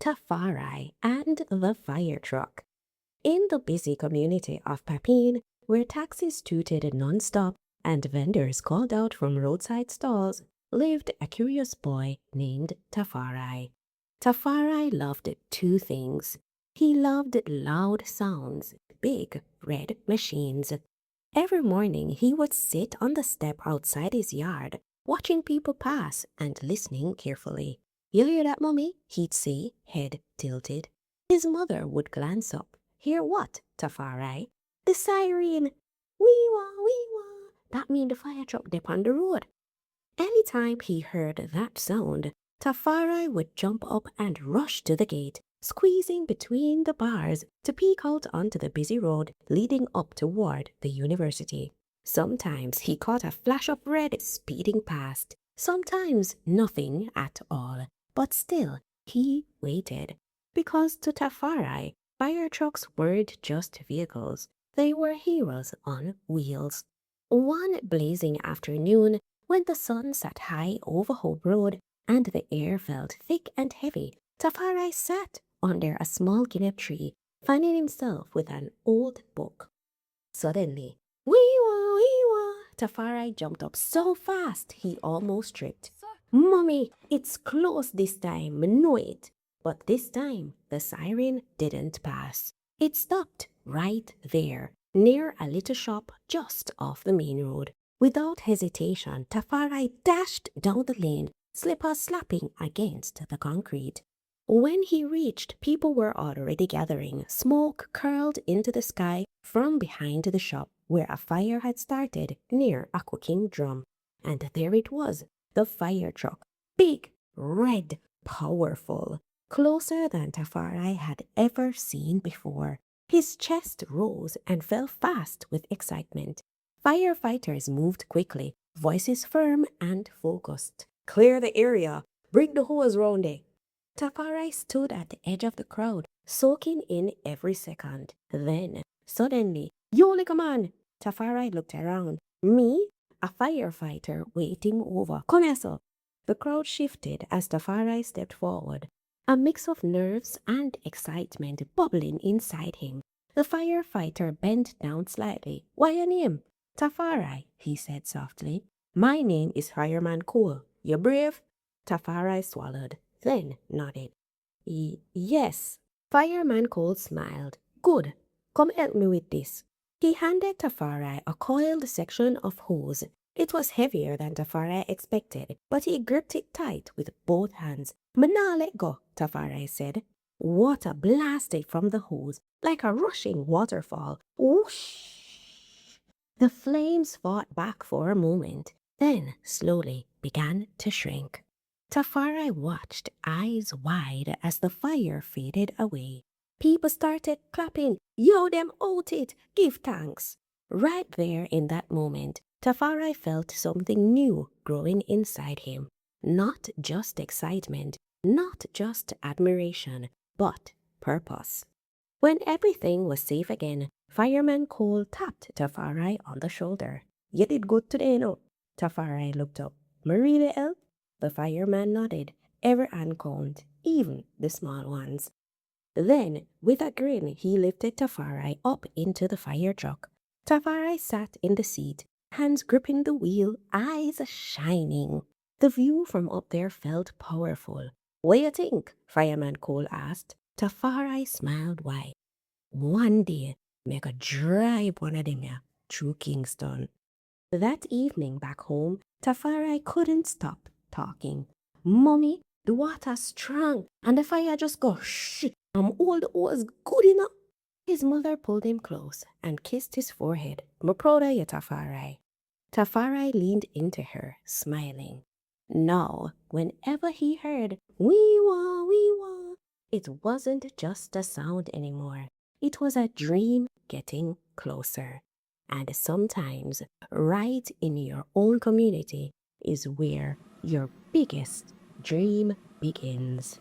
Tafari and the Firetruck. In the busy community of Papine, where taxis tooted non-stop and vendors called out from roadside stalls, lived a curious boy named Tafari. Tafari loved two things. He loved loud sounds, big red machines. Every morning he would sit on the step outside his yard, watching people pass and listening carefully. "You hear that, Mummy?" he'd say, head tilted. His mother would glance up. "Hear what, Tafari?" "The siren. Wee-waw, wee-waw." That mean the fire truck dip on the road. Anytime he heard that sound, Tafari would jump up and rush to the gate, squeezing between the bars to peek out onto the busy road leading up toward the university. Sometimes he caught a flash of red speeding past, sometimes nothing at all. But still, he waited, because to Tafari, fire trucks weren't just vehicles. They were heroes on wheels. One blazing afternoon, when the sun sat high over Hope Road and the air felt thick and heavy, Tafari sat under a small guinea tree, finding himself with an old book. Suddenly, wee-waw, wee-waw, Tafari jumped up so fast he almost tripped. "Mommy, it's close this time, know it." But this time, the siren didn't pass. It stopped right there, near a little shop just off the main road. Without hesitation, Tafari dashed down the lane, slippers slapping against the concrete. When he reached, people were already gathering. Smoke curled into the sky from behind the shop, where a fire had started near a cooking drum. And there it was, the fire truck, big, red, powerful, closer than Tafari had ever seen before. His chest rose and fell fast with excitement. Firefighters moved quickly, voices firm and focused. "Clear the area. Bring the hose round it." Tafari stood at the edge of the crowd, soaking in every second. Then, suddenly, "Yo, little man!" Tafari looked around. "Me? A firefighter waiting over. Come here, sir." The crowd shifted as Tafari stepped forward, a mix of nerves and excitement bubbling inside him. The firefighter bent down slightly. "Why your name?" "Tafari," he said softly. "My name is Fireman Cole. You brave?" Tafari swallowed, then nodded. Yes." Fireman Cole smiled. "Good. Come help me with this." He handed Tafari a coiled section of hose. It was heavier than Tafari expected, but he gripped it tight with both hands. "Me nah let go," Tafari said. Water blasted from the hose like a rushing waterfall. Whoosh! The flames fought back for a moment, then slowly began to shrink. Tafari watched, eyes wide, as the fire faded away. People started clapping. "Yo, them out it! Give thanks!" Right there in that moment, Tafari felt something new growing inside him. Not just excitement, not just admiration, but purpose. When everything was safe again, Fireman Cole tapped Tafari on the shoulder. "You did good today, you know." Tafari looked up. "Me really help?" The fireman nodded. "Every hand count, even the small ones." Then, with a grin, he lifted Tafari up into the fire truck. Tafari sat in the seat, hands gripping the wheel, eyes shining. The view from up there felt powerful. "What you think?" Fireman Cole asked. Tafari smiled wide. "One day, make a drive one of them here through Kingston." That evening back home, Tafari couldn't stop talking. "Mommy, the water's strong and the fire just go shh. All the was good enough." His mother pulled him close and kissed his forehead. "I'm proud of you, Tafari." Tafari leaned into her, smiling. Now, whenever he heard wee-waw, wee-waw, it wasn't just a sound anymore. It was a dream getting closer. And sometimes, right in your own community is where your biggest dream begins.